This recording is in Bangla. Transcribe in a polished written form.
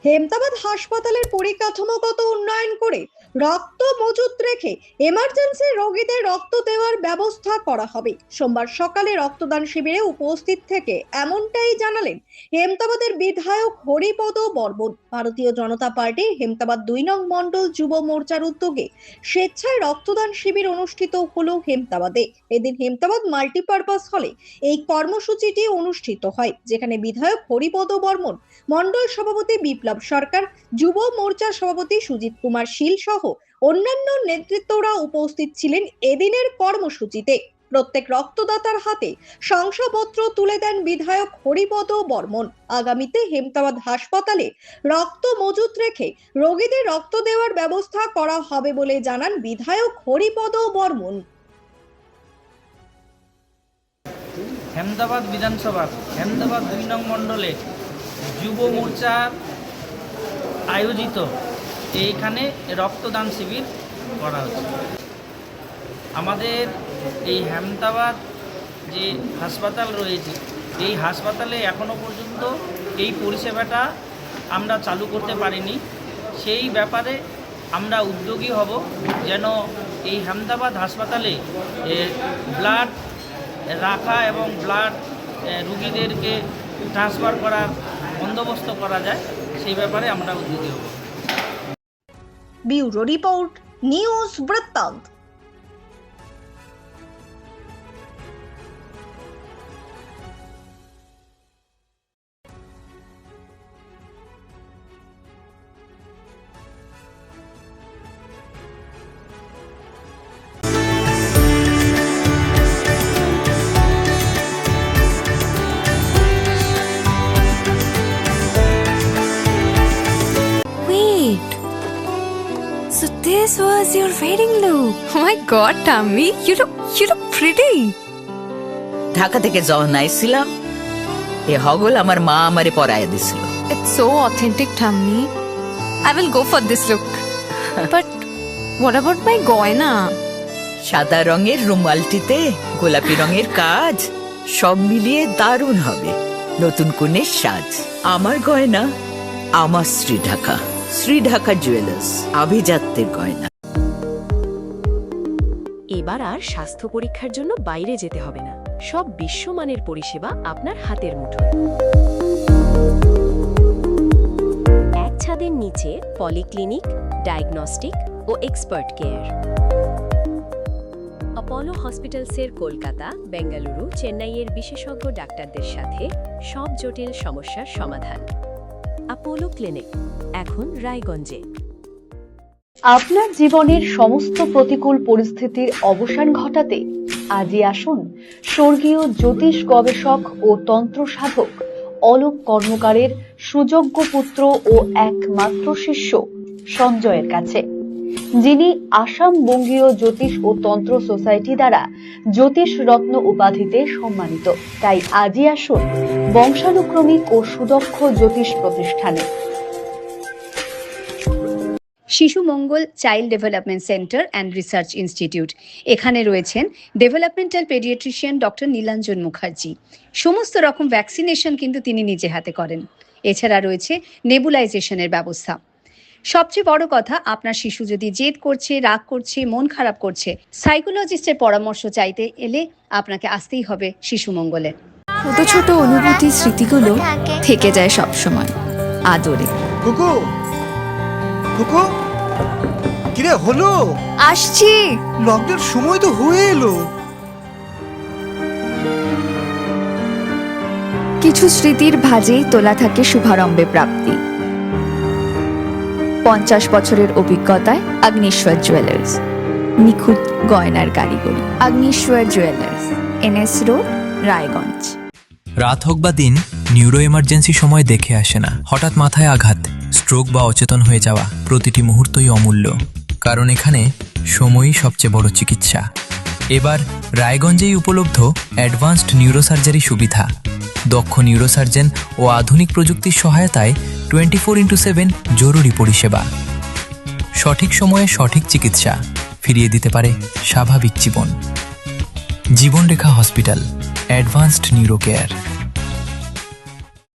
হেমতাবাদ হাসপাতালের পরিকাঠামোগত উন্নয়ন করে রক্ত মজুত রেখে এমার্জেন্সি রোগীদের রক্ত দেওয়ার ব্যবস্থা করা হবে। সোমবার সকালে রক্তদান শিবিরে উপস্থিত থেকে এমনটাই জানালেন হেমতাবাদের বিধায়ক হরিপদ বর্মন। ভারতীয় জনতা পার্টির হেমতাবাদ 2 নং মণ্ডল যুব মোর্চার উদ্যোগে স্বেচ্ছায় রক্তদান শিবির অনুষ্ঠিত হলো হেমতাবাদে। এদিন হেমতাবাদ মাল্টিপারপাস হলে এই কর্মসূচিটি অনুষ্ঠিত হয়, যেখানে বিধায়ক হরিপদ বর্মন, মণ্ডল সভাপতি বিপ্লব সরকার, যুব মোর্চার সভাপতি সুজিত কুমার শীল সহ অন্যান্য নেতৃত্বরা উপস্থিত ছিলেন। এদিনের কর্মসূচিতে প্রত্যেক রক্তদাতার হাতে শংসাপত্র তুলে দেন বিধায়ক হরিপদ বর্মন। আগামীতে হেমতাবাদ হাসপাতালে রক্ত মজুত রেখে রোগীদের রক্ত দেওয়ার ব্যবস্থা করা হবে বলে জানান বিধায়ক হরিপদ বর্মন। হেমতাবাদ বিধানসভার হেমতাবাদ 2 নং মণ্ডলে যুব মোর্চার আয়োজিত এইখানে রক্তদান শিবির করা হচ্ছে। আমাদের এই হেমতাবাদ যে হাসপাতাল রয়েছে, এই হাসপাতালে এখনও পর্যন্ত এই পরিষেবাটা আমরা চালু করতে পারিনি। সেই ব্যাপারে আমরা উদ্যোগী হব যেন এই হেমতাবাদ হাসপাতালে ব্লাড রাখা এবং ব্লাড রুগীদেরকে ট্রান্সফার করার বন্দোবস্ত করা যায়, সেই ব্যাপারে আমরা উদ্যোগী হব। ব্যুরো রিপোর্ট, নিউজ বৃত্তান্ত। So this was your wedding look. Oh my god, Tammy, you look pretty. Dhaka থেকে যখন আইছিলাম এ হগল আমার মা আমারে পরায় দিছিল। It's so authentic, Tammy. I will go for this look. But what about my goina? সাদা রঙের রুমালটিতে গোলাপি রঙের কাজ, সব মিলিয়ে দারুণ হবে নতুন কনের সাজ। আমার গয়না আমার শ্রী ঢাকা জুয়েলার্স, আভিজাত্যের গয়না। এবার আর স্বাস্থ্য পরীক্ষার জন্য বাইরে যেতে হবে না, সব বিশ্বমানের পরিষেবা আপনার হাতের মুঠোয়। এক ছাদের নিচে পলিক্লিনিক, ডায়াগনস্টিক ও এক্সপার্ট কেয়ার। অপোলো হসপিটালসের কলকাতা, বেঙ্গালুরু, চেন্নাইয়ের বিশেষজ্ঞ ডাক্তারদের সাথে সব জটিল সমস্যার সমাধান। অপোলো ক্লিনিক এখন রায়গঞ্জে। আপনার জীবনের সমস্ত প্রতিকূল পরিস্থিতির অবসান ঘটাতে আজই আসুন স্বর্গীয় জ্যোতিষ গবেষক ও তন্ত্র সাধক অলোক কর্মকারের সুযোগ্য পুত্র ও একমাত্র শিষ্য সঞ্জয়ের কাছে, যিনি আসাম বঙ্গীয় জ্যোতিষ ও তন্ত্র সোসাইটি দ্বারা জ্যোতিষ রত্ন উপাধিতে সম্মানিত। তাই আজই আসুন বংশানুক্রমিক ও সুদক্ষ জ্যোতিষ প্রতিষ্ঠানে। শিশু মঙ্গল child development centre and research institute. এখানে রয়েছেন developmental paediatrician doctor Nilanjan Mukherjee. সমস্ত রকম ভ্যাকসিনেশন কিন্তু তিনি নিজে হাতে করেন। এছাড়া রয়েছে নেবুলাইজেশনের ব্যবস্থা। সবচেয়ে বড় কথা, আপনার শিশু যদি জেদ করছে, রাগ করছে, মন খারাপ করছে, সাইকোলজিস্টের পরামর্শ চাইতে এলে আপনাকে আসতেই হবে শিশু মঙ্গলে। ছোট ছোট অনুভূতি, স্মৃতিগুলো থেকে যায় সব সময় আদরে। কুকু কুকু, কিরে হলো? আসছি, লকডাউন সময় তো হয়ে এলো। কিছু স্মৃতির ভাজেই তোলা থাকে শুভারম্ভে প্রাপ্তি। 50 বছরের অভিজ্ঞতায় অগ্নিশ্বর জুয়েলার্স, নিখুঁত গয়নার কারিগরি। Agnishwar jewellers, NS road, Raiganj. রাত হোক বা দিন, নিউরো এমার্জেন্সি সময় দেখে আসে না। হঠাৎ মাথায় আঘাত, স্ট্রোক বা অচেতন হয়ে যাওয়া, প্রতিটি মুহূর্তই অমূল্য, কারণ এখানে সময়ই সবচেয়ে বড় চিকিৎসা। এবার রায়গঞ্জেই উপলব্ধ অ্যাডভান্সড নিউরোসার্জারি সুবিধা। দক্ষ নিউরোসার্জন ও আধুনিক প্রযুক্তির সহায়তায় 24x7 জরুরি পরিষেবা। সঠিক সময়ে সঠিক চিকিৎসা ফিরিয়ে দিতে পারে স্বাভাবিক জীবন। জীবনরেখা হসপিটাল, অ্যাডভান্সড নিউরো কেয়ার।